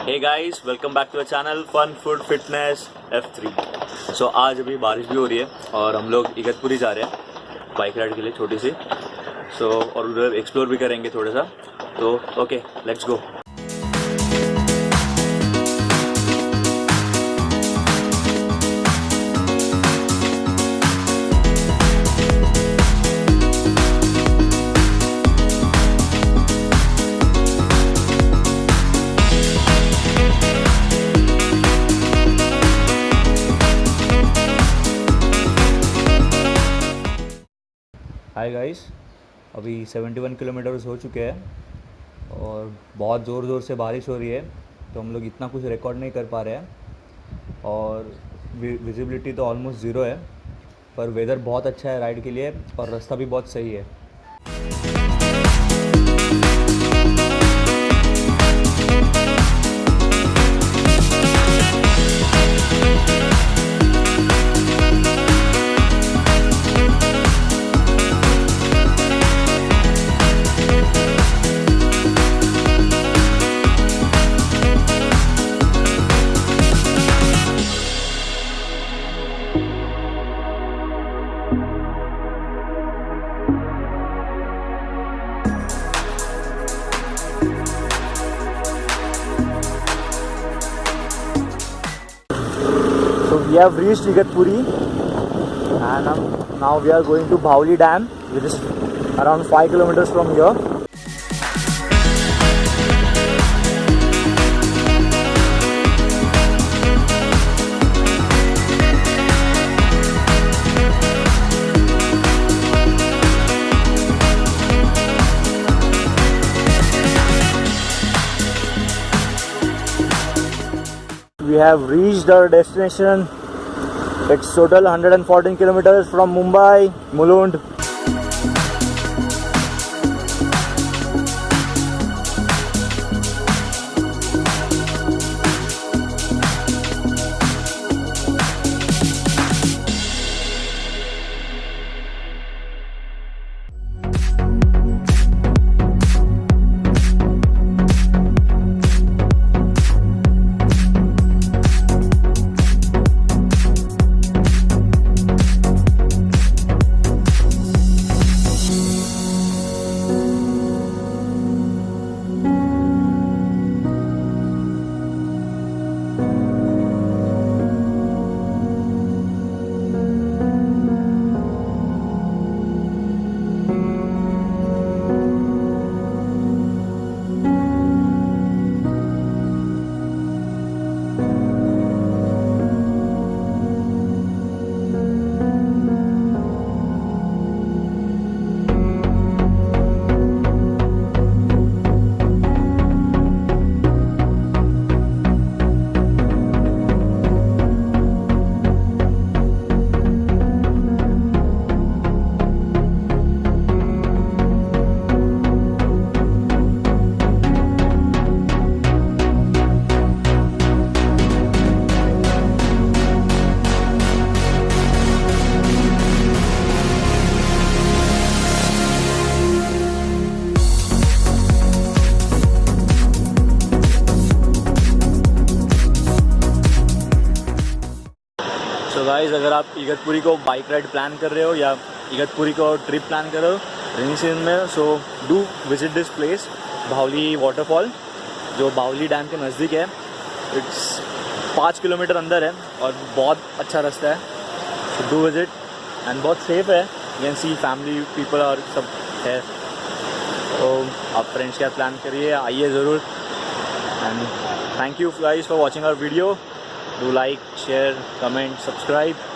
Hey guys, welcome back to the channel Fun.Food.Fitness F3। So आज अभी बारिश भी हो रही है और हम लोग इगतपुरी जा रहे हैं बाइक राइड के लिए छोटी सी। और उधर एक्सप्लोर भी करेंगे थोड़ा सा। तो okay, let's go. Hi guys, अभी 71 किलोमीटर्स हो चुके हैं और बहुत ज़ोर से बारिश हो रही है, तो हम लोग इतना कुछ रिकॉर्ड नहीं कर पा रहे हैं और विजिबिलिटी तो ऑलमोस्ट ज़ीरो है। पर वेदर बहुत अच्छा है राइड के लिए और रास्ता भी बहुत सही है। So we have reached Igatpuri and now we are going to Bhavali Dam, which is around 5 kilometers from here. We have reached our destination. It's total 114 kilometers from Mumbai, Mulund. तो guys, अगर आप इगतपुरी को bike ride plan कर रहे हो या इगतपुरी को trip plan कर रहे हो रेनी सीजन में, so do visit this place Bhavali waterfall, जो भावली डैम के नज़दीक है। इट्स 5 किलोमीटर अंदर है और बहुत अच्छा रास्ता है। सो डू विजिट एंड बहुत सेफ है। You can see family people और सब है। तो आप फ्रेंड्स के साथ प्लान करिए, आइए ज़रूर। And thank you guys for watching our video. Do like, share, comment, subscribe.